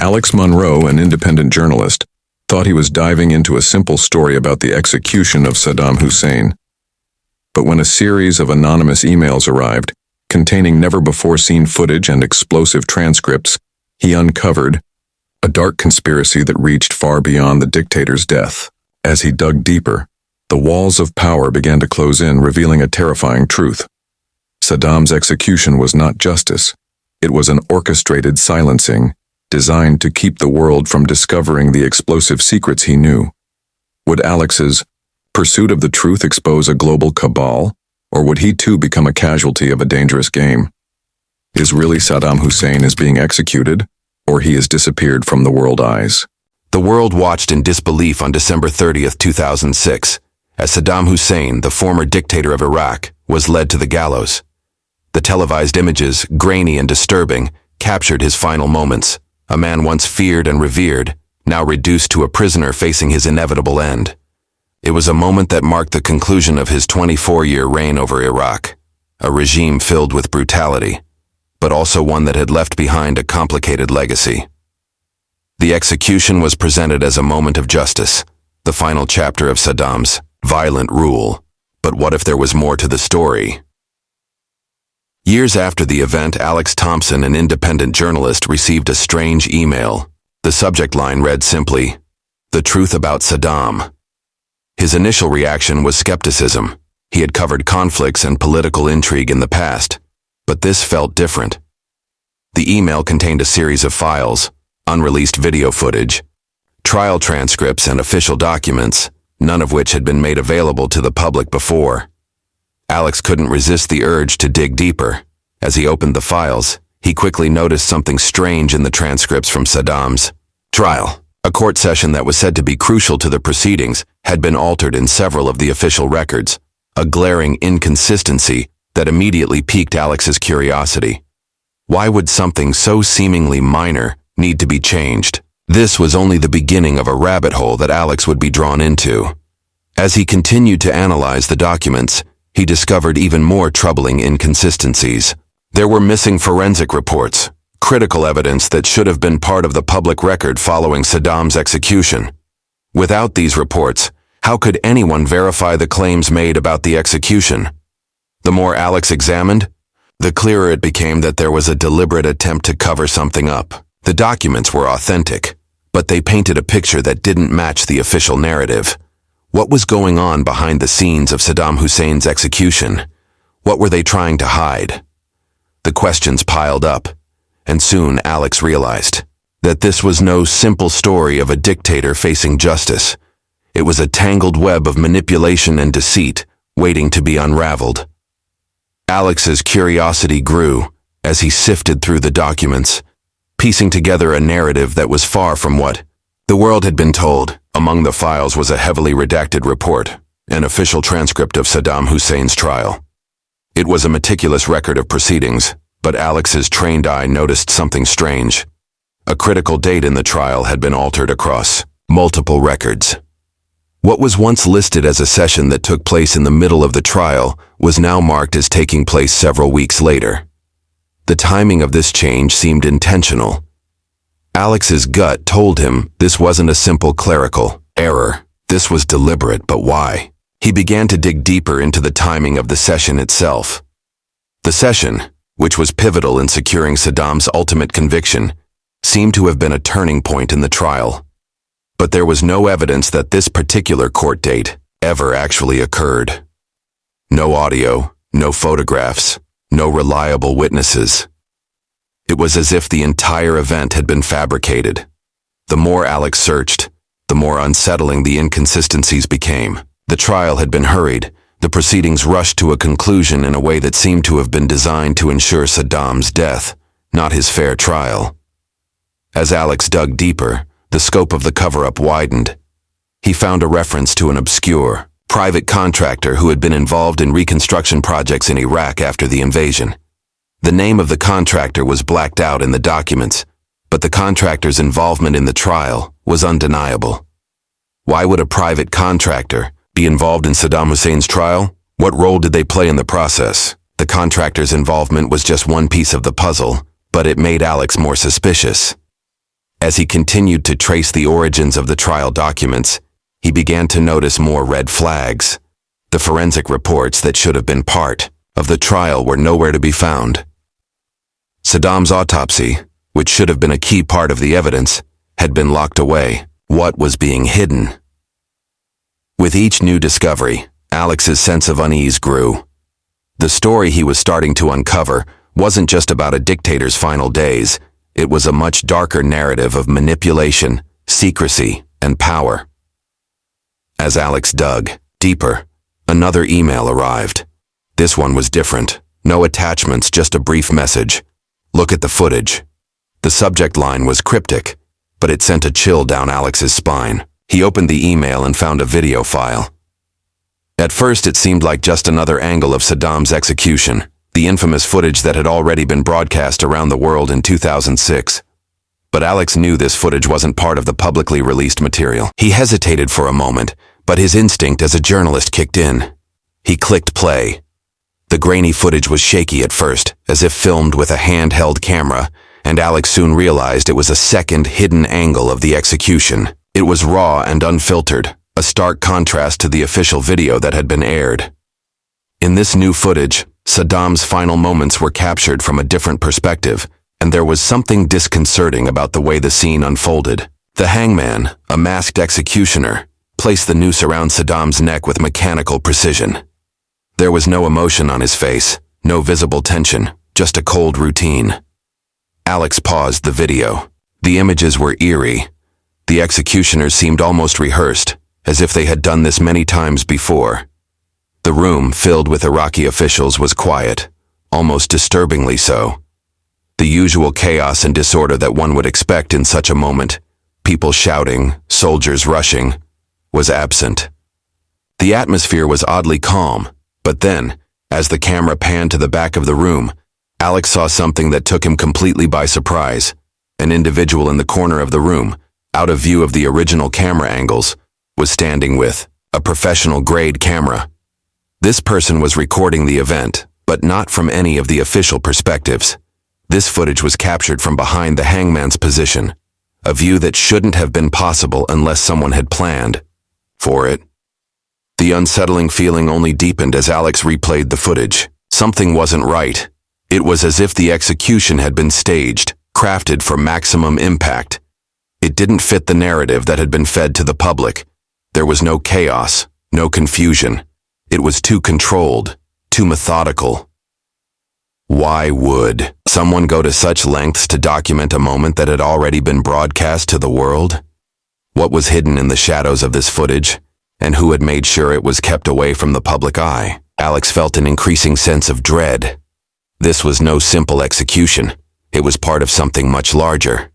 Alex Monroe, an independent journalist, thought he was diving into a simple story about the execution of Saddam Hussein. But when a series of anonymous emails arrived, containing never-before-seen footage and explosive transcripts, he uncovered a dark conspiracy that reached far beyond the dictator's death. As he dug deeper, the walls of power began to close in, revealing a terrifying truth. Saddam's execution was not justice. It was an orchestrated silencing, designed to keep the world from discovering the explosive secrets he knew. Would Alex's pursuit of the truth expose a global cabal, or would he too become a casualty of a dangerous game? Is really Saddam Hussein being executed, or he has disappeared from the world's eyes? The world watched in disbelief on December 30th, 2006, as Saddam Hussein, the former dictator of Iraq, was led to the gallows. The televised images, grainy and disturbing, captured his final moments. A man once feared and revered, now reduced to a prisoner facing his inevitable end. It was a moment that marked the conclusion of his 24-year reign over Iraq, a regime filled with brutality, but also one that had left behind a complicated legacy. The execution was presented as a moment of justice, the final chapter of Saddam's violent rule. But what if there was more to the story? Years after the event, Alex Thompson, an independent journalist, received a strange email. The subject line read simply, "The truth about Saddam." His initial reaction was skepticism. He had covered conflicts and political intrigue in the past, but this felt different. The email contained a series of files, unreleased video footage, trial transcripts, and official documents, none of which had been made available to the public before. Alex couldn't resist the urge to dig deeper. As he opened the files, he quickly noticed something strange in the transcripts from Saddam's trial. A court session that was said to be crucial to the proceedings had been altered in several of the official records, a glaring inconsistency that immediately piqued Alex's curiosity. Why would something so seemingly minor need to be changed? This was only the beginning of a rabbit hole that Alex would be drawn into. As he continued to analyze the documents, he discovered even more troubling inconsistencies. There were missing forensic reports, critical evidence that should have been part of the public record following Saddam's execution. Without these reports, how could anyone verify the claims made about the execution? The more Alex examined, the clearer it became that there was a deliberate attempt to cover something up. The documents were authentic, but they painted a picture that didn't match the official narrative. What was going on behind the scenes of Saddam Hussein's execution? What were they trying to hide? The questions piled up, and soon Alex realized that this was no simple story of a dictator facing justice. It was a tangled web of manipulation and deceit waiting to be unraveled. Alex's curiosity grew as he sifted through the documents, piecing together a narrative that was far from what the world had been told. Among the files was a heavily redacted report, an official transcript of Saddam Hussein's trial. It was a meticulous record of proceedings, but Alex's trained eye noticed something strange. A critical date in the trial had been altered across multiple records. What was once listed as a session that took place in the middle of the trial was now marked as taking place several weeks later. The timing of this change seemed intentional. Alex's gut told him this wasn't a simple clerical error. This was deliberate, but why? He began to dig deeper into the timing of the session itself. The session, which was pivotal in securing Saddam's ultimate conviction, seemed to have been a turning point in the trial. But there was no evidence that this particular court date ever actually occurred. No audio, no photographs, no reliable witnesses. It was as if the entire event had been fabricated. The more Alex searched, the more unsettling the inconsistencies became. The trial had been hurried. The proceedings rushed to a conclusion in a way that seemed to have been designed to ensure Saddam's death, not his fair trial. As Alex dug deeper, the scope of the cover-up widened. He found a reference to an obscure, private contractor who had been involved in reconstruction projects in Iraq after the invasion. The name of the contractor was blacked out in the documents, but the contractor's involvement in the trial was undeniable. Why would a private contractor be involved in Saddam Hussein's trial? What role did they play in the process? The contractor's involvement was just one piece of the puzzle, but it made Alex more suspicious. As he continued to trace the origins of the trial documents, he began to notice more red flags. The forensic reports that should have been part of the trial were nowhere to be found. Saddam's autopsy, which should have been a key part of the evidence, had been locked away. What was being hidden? With each new discovery, Alex's sense of unease grew. The story he was starting to uncover wasn't just about a dictator's final days. It was a much darker narrative of manipulation, secrecy, and power. As Alex dug deeper, another email arrived. This one was different. No attachments, just a brief message. "Look at the footage." The subject line was cryptic, but it sent a chill down Alex's spine. He opened the email and found a video file. At first, it seemed like just another angle of Saddam's execution, the infamous footage that had already been broadcast around the world in 2006. But Alex knew this footage wasn't part of the publicly released material. He hesitated for a moment, but his instinct as a journalist kicked in. He clicked play. The grainy footage was shaky at first, as if filmed with a handheld camera, and Alex soon realized it was a second hidden angle of the execution. It was raw and unfiltered, a stark contrast to the official video that had been aired. In this new footage, Saddam's final moments were captured from a different perspective, and there was something disconcerting about the way the scene unfolded. The hangman, a masked executioner, placed the noose around Saddam's neck with mechanical precision. There was no emotion on his face, no visible tension, just a cold routine. Alex paused the video. The images were eerie. The executioners seemed almost rehearsed, as if they had done this many times before. The room, filled with Iraqi officials, was quiet, almost disturbingly so. The usual chaos and disorder that one would expect in such a moment, people shouting, soldiers rushing, was absent. The atmosphere was oddly calm, but then, as the camera panned to the back of the room, Alex saw something that took him completely by surprise. An individual in the corner of the room, out of view of the original camera angles, was standing with a professional-grade camera. This person was recording the event, but not from any of the official perspectives. This footage was captured from behind the hangman's position, a view that shouldn't have been possible unless someone had planned for it. The unsettling feeling only deepened as Alex replayed the footage. Something wasn't right. It was as if the execution had been staged, crafted for maximum impact. It didn't fit the narrative that had been fed to the public. There was no chaos, no confusion. It was too controlled, too methodical. Why would someone go to such lengths to document a moment that had already been broadcast to the world? What was hidden in the shadows of this footage, and who had made sure it was kept away from the public eye? Alex felt an increasing sense of dread. This was no simple execution. It was part of something much larger.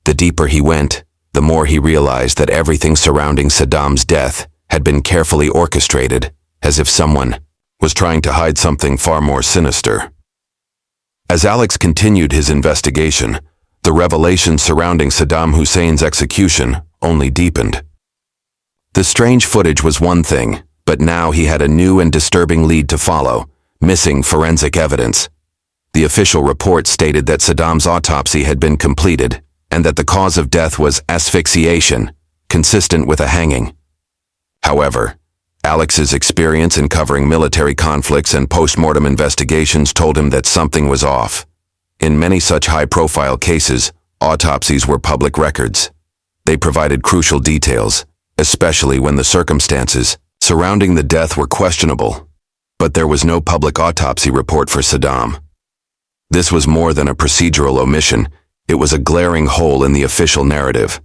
The deeper he went, the more he realized that everything surrounding Saddam's death had been carefully orchestrated, as if someone was trying to hide something far more sinister. As Alex continued his investigation, the revelations surrounding Saddam Hussein's execution only deepened. The strange footage was one thing, but now he had a new and disturbing lead to follow: missing forensic evidence. The official report stated that Saddam's autopsy had been completed, and that the cause of death was asphyxiation, consistent with a hanging. However, Alex's experience in covering military conflicts and post-mortem investigations told him that something was off. In many such high-profile cases, autopsies were public records. They provided crucial details, especially when the circumstances surrounding the death were questionable. But there was no public autopsy report for Saddam. This was more than a procedural omission. It was a glaring hole in the official narrative.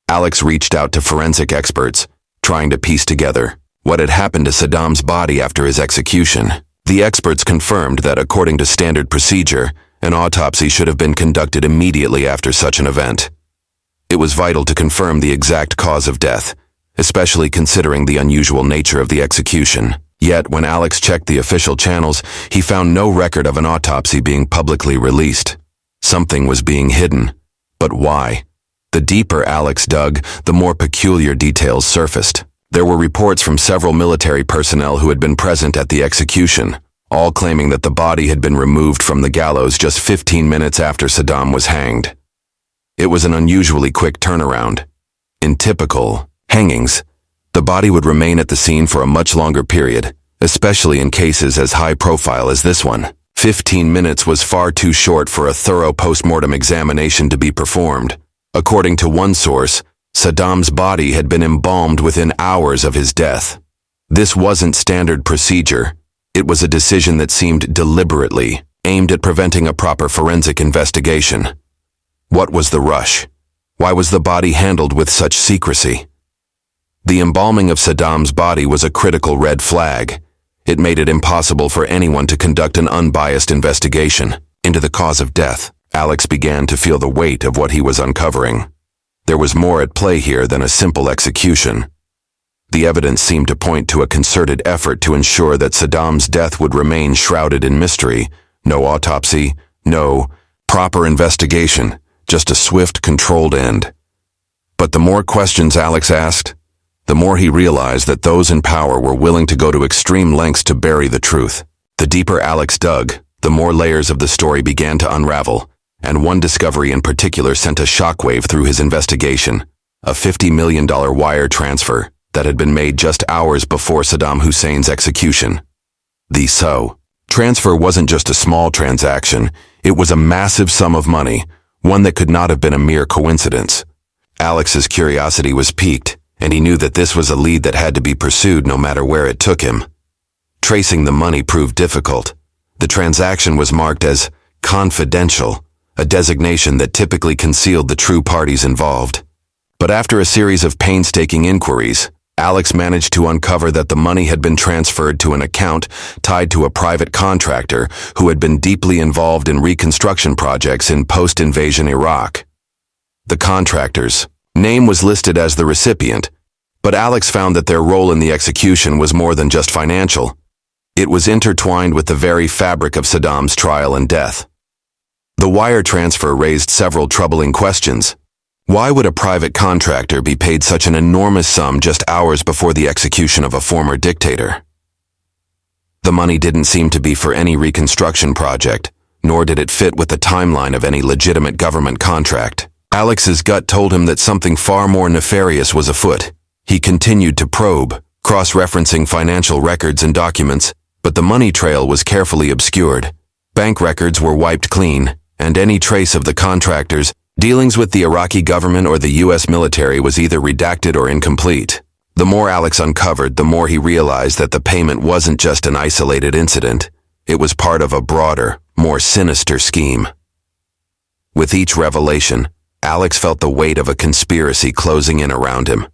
Alex reached out to forensic experts, trying to piece together what had happened to Saddam's body after his execution. The experts confirmed that according to standard procedure, an autopsy should have been conducted immediately after such an event. It was vital to confirm the exact cause of death, especially considering the unusual nature of the execution. Yet, when Alex checked the official channels, he found no record of an autopsy being publicly released. Something was being hidden. But why? The deeper Alex dug, the more peculiar details surfaced. There were reports from several military personnel who had been present at the execution, all claiming that the body had been removed from the gallows just 15 minutes after Saddam was hanged. It was an unusually quick turnaround. In typical hangings, the body would remain at the scene for a much longer period, especially in cases as high profile as this one. 15 minutes was far too short for a thorough post-mortem examination to be performed. According to one source, Saddam's body had been embalmed within hours of his death. This wasn't standard procedure. It was a decision that seemed deliberately aimed at preventing a proper forensic investigation. What was the rush? Why was the body handled with such secrecy? The embalming of Saddam's body was a critical red flag. It made it impossible for anyone to conduct an unbiased investigation into the cause of death. Alex began to feel the weight of what he was uncovering. There was more at play here than a simple execution. The evidence seemed to point to a concerted effort to ensure that Saddam's death would remain shrouded in mystery. No autopsy, no proper investigation, just a swift, controlled end. But the more questions Alex asked, the more he realized that those in power were willing to go to extreme lengths to bury the truth. The deeper Alex dug, the more layers of the story began to unravel, and one discovery in particular sent a shockwave through his investigation: a $50 million wire transfer that had been made just hours before Saddam Hussein's execution. The transfer wasn't just a small transaction, it was a massive sum of money, one that could not have been a mere coincidence. Alex's curiosity was piqued, and he knew that this was a lead that had to be pursued no matter where it took him. Tracing the money proved difficult. The transaction was marked as confidential, a designation that typically concealed the true parties involved. But after a series of painstaking inquiries, Alex managed to uncover that the money had been transferred to an account tied to a private contractor who had been deeply involved in reconstruction projects in post-invasion Iraq. The contractor's name was listed as the recipient, but Alex found that their role in the execution was more than just financial. It was intertwined with the very fabric of Saddam's trial and death. The wire transfer raised several troubling questions. Why would a private contractor be paid such an enormous sum just hours before the execution of a former dictator? The money didn't seem to be for any reconstruction project, nor did it fit with the timeline of any legitimate government contract. Alex's gut told him that something far more nefarious was afoot. He continued to probe, cross-referencing financial records and documents, but the money trail was carefully obscured. Bank records were wiped clean, and any trace of the contractor's dealings with the Iraqi government or the U.S. military was either redacted or incomplete. The more Alex uncovered, the more he realized that the payment wasn't just an isolated incident. It was part of a broader, more sinister scheme. With each revelation, Alex felt the weight of a conspiracy closing in around him.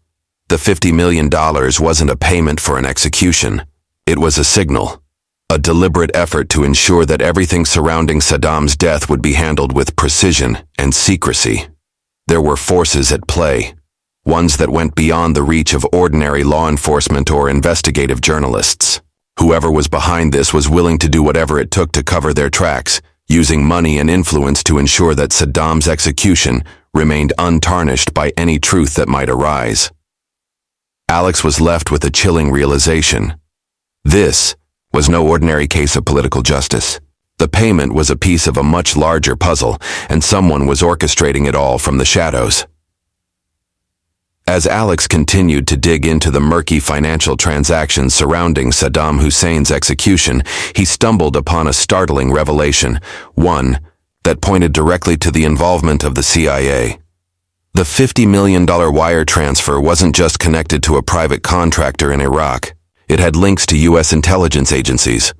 The $50 million wasn't a payment for an execution. It was a signal, a deliberate effort to ensure that everything surrounding Saddam's death would be handled with precision and secrecy. There were forces at play, ones that went beyond the reach of ordinary law enforcement or investigative journalists. Whoever was behind this was willing to do whatever it took to cover their tracks, using money and influence to ensure that Saddam's execution remained untarnished by any truth that might arise. Alex was left with a chilling realization. This was no ordinary case of political justice. The payment was a piece of a much larger puzzle, and someone was orchestrating it all from the shadows. As Alex continued to dig into the murky financial transactions surrounding Saddam Hussein's execution, he stumbled upon a startling revelation, one that pointed directly to the involvement of the CIA. The $50 million wire transfer wasn't just connected to a private contractor in Iraq. It had links to U.S. intelligence agencies.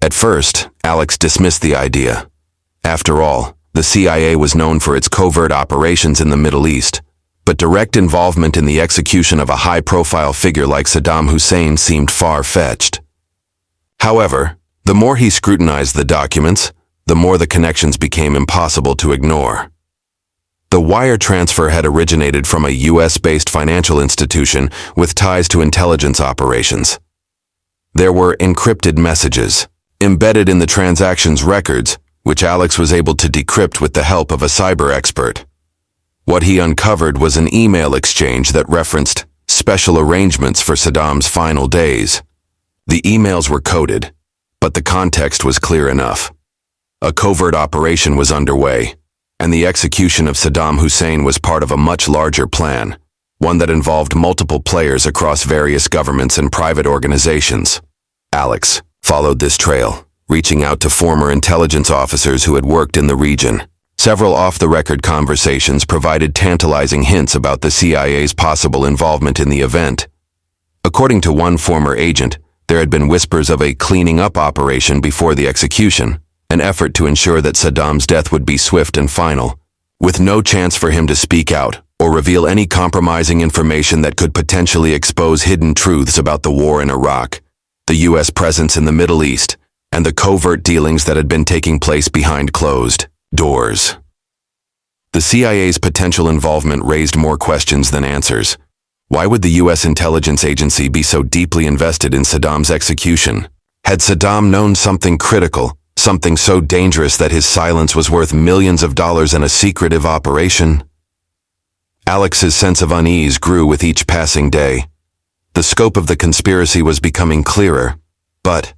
At first, Alex dismissed the idea. After all, the CIA was known for its covert operations in the Middle East, but direct involvement in the execution of a high-profile figure like Saddam Hussein seemed far-fetched. However, the more he scrutinized the documents, the more the connections became impossible to ignore. The wire transfer had originated from a U.S.-based financial institution with ties to intelligence operations. There were encrypted messages embedded in the transaction's records, which Alex was able to decrypt with the help of a cyber expert. What he uncovered was an email exchange that referenced special arrangements for Saddam's final days. The emails were coded, but the context was clear enough. A covert operation was underway. and the execution of Saddam Hussein was part of a much larger plan, one that involved multiple players across various governments and private organizations. Alex followed this trail, reaching out to former intelligence officers who had worked in the region. Several off-the-record conversations provided tantalizing hints about the CIA's possible involvement in the event. According to one former agent, there had been whispers of a cleaning up operation before the execution, an effort to ensure that Saddam's death would be swift and final, with no chance for him to speak out or reveal any compromising information that could potentially expose hidden truths about the war in Iraq, the U.S. presence in the Middle East, and the covert dealings that had been taking place behind closed doors. The CIA's potential involvement raised more questions than answers. Why would the U.S. intelligence agency be so deeply invested in Saddam's execution? Had Saddam known something critical, something so dangerous that his silence was worth millions of dollars in a secretive operation? Alex's sense of unease grew with each passing day. The scope of the conspiracy was becoming clearer, but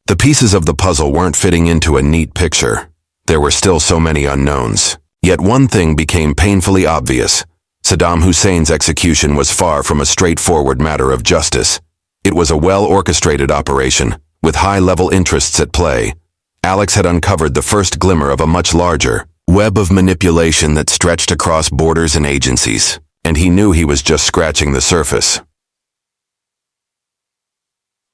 the pieces of the puzzle weren't fitting into a neat picture. There were still so many unknowns. Yet one thing became painfully obvious. Saddam Hussein's execution was far from a straightforward matter of justice. It was a well-orchestrated operation, with high-level interests at play. Alex had uncovered the first glimmer of a much larger web of manipulation that stretched across borders and agencies, and he knew he was just scratching the surface.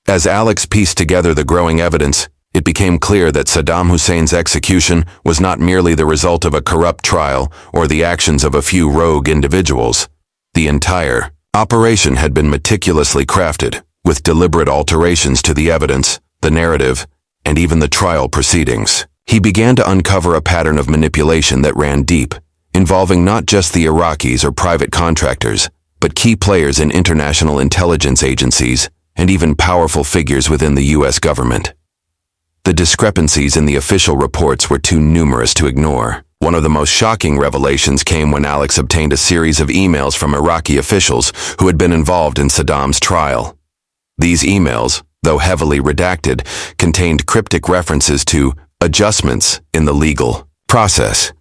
As Alex pieced together the growing evidence, it became clear that Saddam Hussein's execution was not merely the result of a corrupt trial or the actions of a few rogue individuals. The entire operation had been meticulously crafted, with deliberate alterations to the evidence, the narrative, and even the trial proceedings. He began to uncover a pattern of manipulation that ran deep, involving not just the Iraqis or private contractors, but key players in international intelligence agencies and even powerful figures within the U.S. government. The discrepancies in the official reports were too numerous to ignore. One of the most shocking revelations came when Alex obtained a series of emails from Iraqi officials who had been involved in Saddam's trial. These emails, though heavily redacted, contained cryptic references to adjustments in the legal process.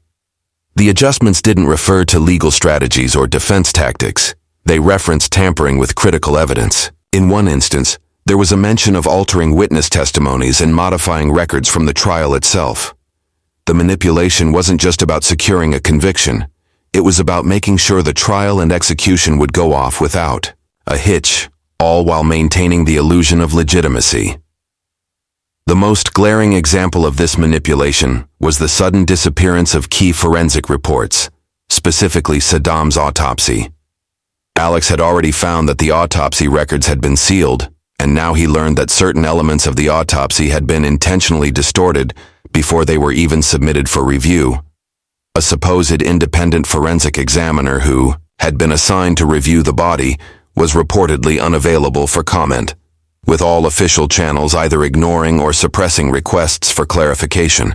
The adjustments didn't refer to legal strategies or defense tactics. They referenced tampering with critical evidence. In one instance, there was a mention of altering witness testimonies and modifying records from the trial itself. The manipulation wasn't just about securing a conviction. It was about making sure the trial and execution would go off without a hitch, all while maintaining the illusion of legitimacy. The most glaring example of this manipulation was the sudden disappearance of key forensic reports, specifically Saddam's autopsy. Alex had already found that the autopsy records had been sealed, and now he learned that certain elements of the autopsy had been intentionally distorted before they were even submitted for review. A supposed independent forensic examiner who had been assigned to review the body was reportedly unavailable for comment, with all official channels either ignoring or suppressing requests for clarification.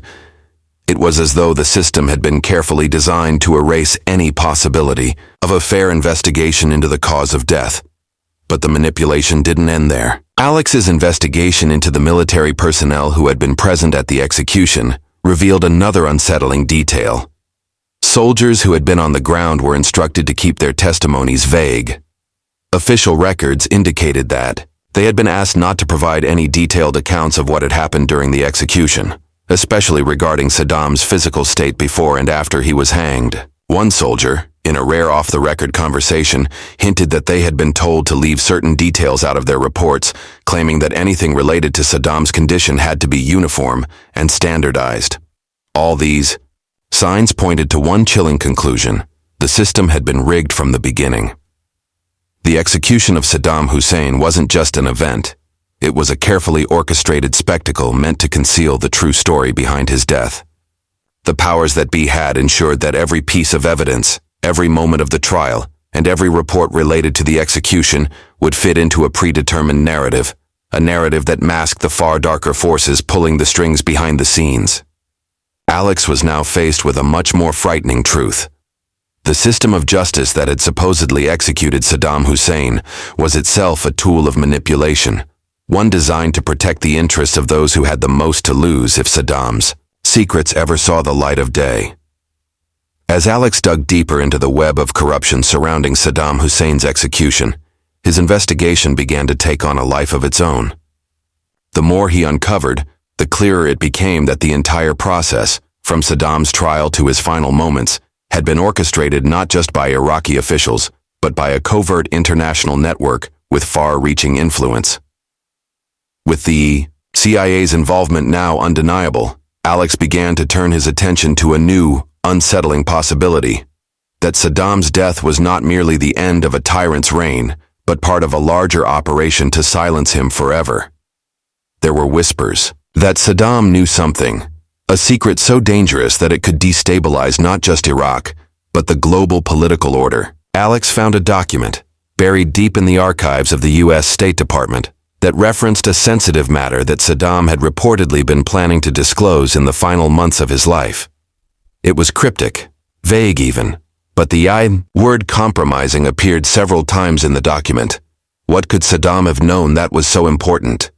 It was as though the system had been carefully designed to erase any possibility of a fair investigation into the cause of death. But the manipulation didn't end there. Alex's investigation into the military personnel who had been present at the execution revealed another unsettling detail. Soldiers who had been on the ground were instructed to keep their testimonies vague. Official records indicated that they had been asked not to provide any detailed accounts of what had happened during the execution, especially regarding Saddam's physical state before and after he was hanged. One soldier, in a rare off-the-record conversation, hinted that they had been told to leave certain details out of their reports, claiming that anything related to Saddam's condition had to be uniform and standardized. All these signs pointed to one chilling conclusion: the system had been rigged from the beginning. The execution of Saddam Hussein wasn't just an event. It was a carefully orchestrated spectacle meant to conceal the true story behind his death. The powers that be had ensured that every piece of evidence, every moment of the trial, and every report related to the execution would fit into a predetermined narrative, a narrative that masked the far darker forces pulling the strings behind the scenes. Alex was now faced with a much more frightening truth. The system of justice that had supposedly executed Saddam Hussein was itself a tool of manipulation, one designed to protect the interests of those who had the most to lose if Saddam's secrets ever saw the light of day. As Alex dug deeper into the web of corruption surrounding Saddam Hussein's execution, his investigation began to take on a life of its own. The more he uncovered, the clearer it became that the entire process, from Saddam's trial to his final moments, had been orchestrated not just by Iraqi officials, but by a covert international network with far-reaching influence. With the CIA's involvement now undeniable, Alex began to turn his attention to a new, unsettling possibility: that Saddam's death was not merely the end of a tyrant's reign, but part of a larger operation to silence him forever. There were whispers that Saddam knew something, a secret so dangerous that it could destabilize not just Iraq, but the global political order. Alex found a document, buried deep in the archives of the U.S. State Department, that referenced a sensitive matter that Saddam had reportedly been planning to disclose in the final months of his life. It was cryptic, vague even, but the word compromising appeared several times in the document. What could Saddam have known that was so important?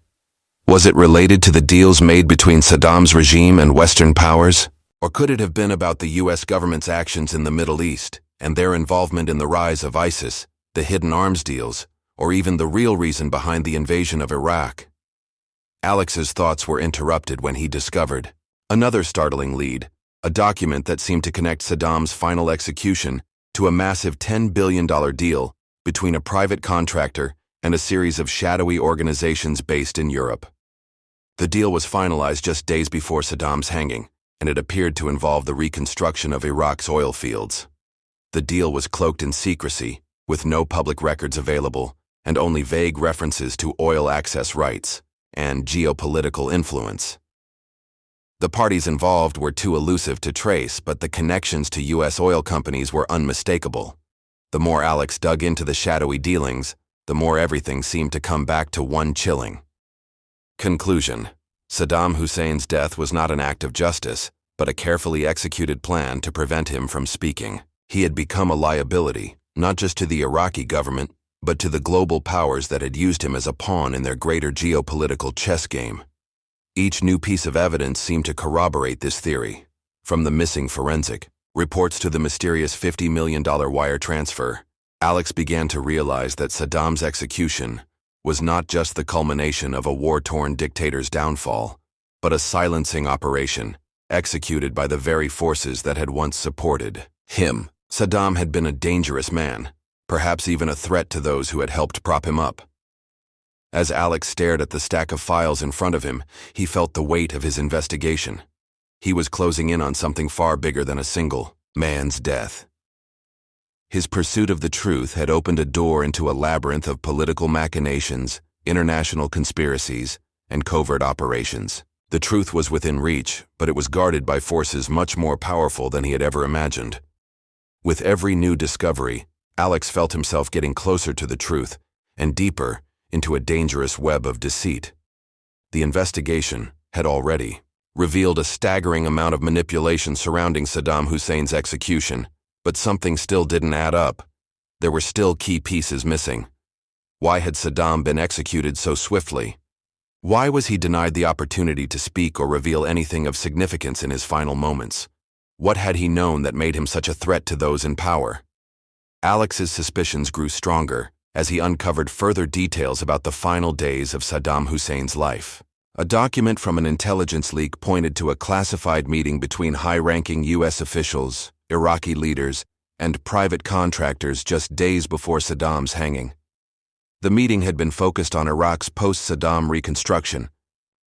Was it related to the deals made between Saddam's regime and Western powers? Or could it have been about the U.S. government's actions in the Middle East and their involvement in the rise of ISIS, the hidden arms deals, or even the real reason behind the invasion of Iraq? Alex's thoughts were interrupted when he discovered another startling lead, a document that seemed to connect Saddam's final execution to a massive $10 billion deal between a private contractor and a series of shadowy organizations based in Europe. The deal was finalized just days before Saddam's hanging, and it appeared to involve the reconstruction of Iraq's oil fields. The deal was cloaked in secrecy, with no public records available, and only vague references to oil access rights and geopolitical influence. The parties involved were too elusive to trace, but the connections to U.S. oil companies were unmistakable. The more Alex dug into the shadowy dealings, the more everything seemed to come back to one chilling conclusion. Saddam Hussein's death was not an act of justice, but a carefully executed plan to prevent him from speaking. He had become a liability, not just to the Iraqi government, but to the global powers that had used him as a pawn in their greater geopolitical chess game. Each new piece of evidence seemed to corroborate this theory, from the missing forensic reports to the mysterious $50 million wire transfer. Alex began to realize that Saddam's execution was not just the culmination of a war-torn dictator's downfall, but a silencing operation executed by the very forces that had once supported him. Saddam had been a dangerous man, perhaps even a threat to those who had helped prop him up. As Alex stared at the stack of files in front of him, he felt the weight of his investigation. He was closing in on something far bigger than a single man's death. His pursuit of the truth had opened a door into a labyrinth of political machinations, international conspiracies, and covert operations. The truth was within reach, but it was guarded by forces much more powerful than he had ever imagined. With every new discovery, Alex felt himself getting closer to the truth and deeper into a dangerous web of deceit. The investigation had already revealed a staggering amount of manipulation surrounding Saddam Hussein's execution, but something still didn't add up. There were still key pieces missing. Why had Saddam been executed so swiftly? Why was he denied the opportunity to speak or reveal anything of significance in his final moments? What had he known that made him such a threat to those in power? Alex's suspicions grew stronger as he uncovered further details about the final days of Saddam Hussein's life. A document from an intelligence leak pointed to a classified meeting between high-ranking U.S. officials, Iraqi leaders, and private contractors just days before Saddam's hanging. The meeting had been focused on Iraq's post-Saddam reconstruction,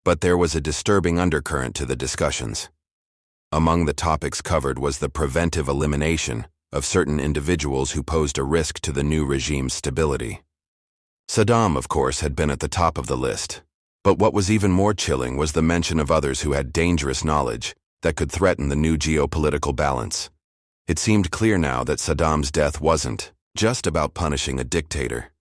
but there was a disturbing undercurrent to the discussions. Among the topics covered was the preventive elimination of certain individuals who posed a risk to the new regime's stability. Saddam, of course, had been at the top of the list, but what was even more chilling was the mention of others who had dangerous knowledge that could threaten the new geopolitical balance. It seemed clear now that Saddam's death wasn't just about punishing a dictator.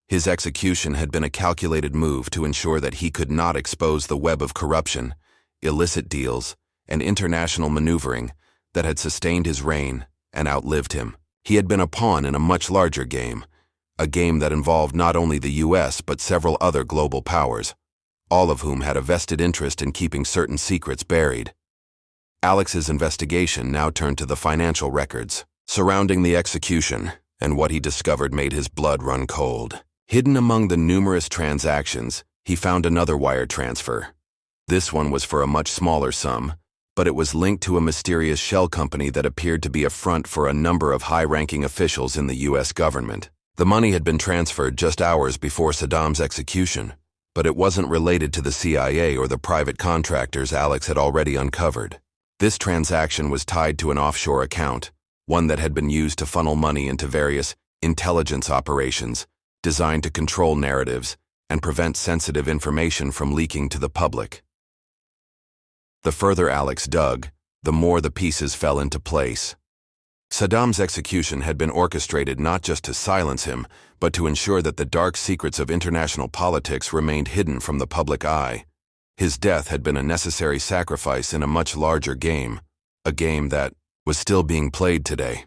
His execution had been a calculated move to ensure that he could not expose the web of corruption, illicit deals, and international maneuvering that had sustained his reign and outlived him. He had been a pawn in a much larger game, a game that involved not only the U.S. but several other global powers, all of whom had a vested interest in keeping certain secrets buried. Alex's investigation now turned to the financial records surrounding the execution, and what he discovered made his blood run cold. Hidden among the numerous transactions, he found another wire transfer. This one was for a much smaller sum, but it was linked to a mysterious shell company that appeared to be a front for a number of high-ranking officials in the U.S. government. The money had been transferred just hours before Saddam's execution, but it wasn't related to the CIA or the private contractors Alex had already uncovered. This transaction was tied to an offshore account, one that had been used to funnel money into various intelligence operations designed to control narratives and prevent sensitive information from leaking to the public. The further Alex dug, the more the pieces fell into place. Saddam's execution had been orchestrated not just to silence him, but to ensure that the dark secrets of international politics remained hidden from the public eye. His death had been a necessary sacrifice in a much larger game, a game that was still being played today.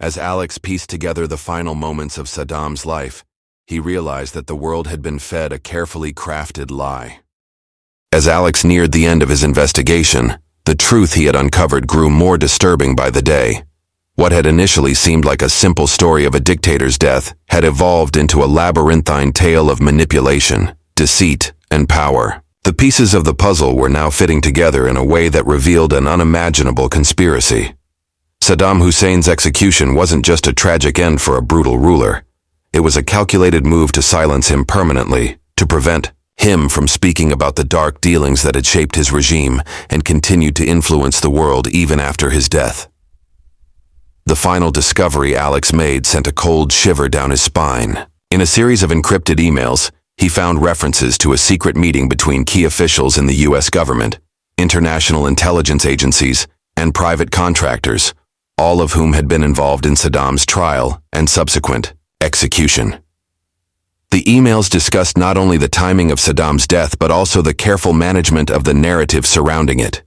As Alex pieced together the final moments of Saddam's life, he realized that the world had been fed a carefully crafted lie. As Alex neared the end of his investigation, the truth he had uncovered grew more disturbing by the day. What had initially seemed like a simple story of a dictator's death had evolved into a labyrinthine tale of manipulation, deceit, and power. The pieces of the puzzle were now fitting together in a way that revealed an unimaginable conspiracy. Saddam Hussein's execution wasn't just a tragic end for a brutal ruler. It was a calculated move to silence him permanently, to prevent him from speaking about the dark dealings that had shaped his regime and continued to influence the world even after his death. The final discovery Alex made sent a cold shiver down his spine. In a series of encrypted emails, he found references to a secret meeting between key officials in the U.S. government, international intelligence agencies, and private contractors, all of whom had been involved in Saddam's trial and subsequent execution. The emails discussed not only the timing of Saddam's death but also the careful management of the narrative surrounding it.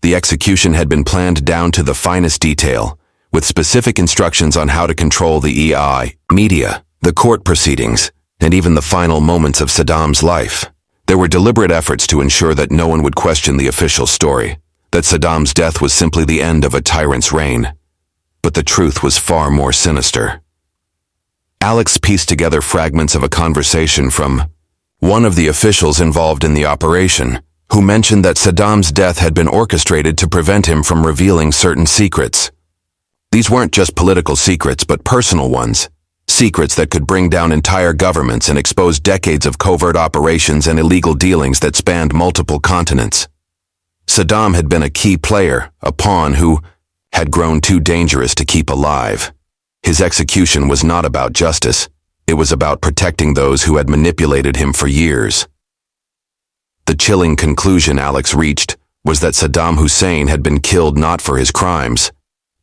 The execution had been planned down to the finest detail, with specific instructions on how to control the media, the court proceedings, and even the final moments of Saddam's life. There were deliberate efforts to ensure that no one would question the official story, that Saddam's death was simply the end of a tyrant's reign. But the truth was far more sinister. Alex pieced together fragments of a conversation from one of the officials involved in the operation, who mentioned that Saddam's death had been orchestrated to prevent him from revealing certain secrets. These weren't just political secrets, but personal ones, secrets that could bring down entire governments and expose decades of covert operations and illegal dealings that spanned multiple continents. Saddam had been a key player, a pawn who had grown too dangerous to keep alive. His execution was not about justice. It was about protecting those who had manipulated him for years. The chilling conclusion Alex reached was that Saddam Hussein had been killed not for his crimes,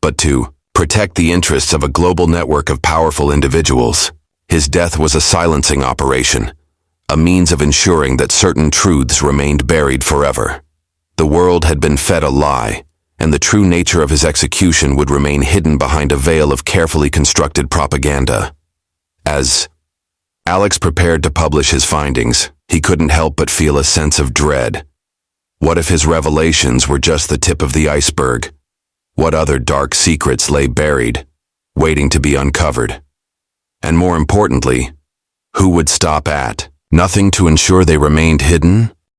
but to protect the interests of a global network of powerful individuals. His death was a silencing operation, a means of ensuring that certain truths remained buried forever. The world had been fed a lie, and the true nature of his execution would remain hidden behind a veil of carefully constructed propaganda. As Alex prepared to publish his findings, he couldn't help but feel a sense of dread. What if his revelations were just the tip of the iceberg? What other dark secrets lay buried, waiting to be uncovered? And more importantly, who would stop at nothing to ensure they remained hidden?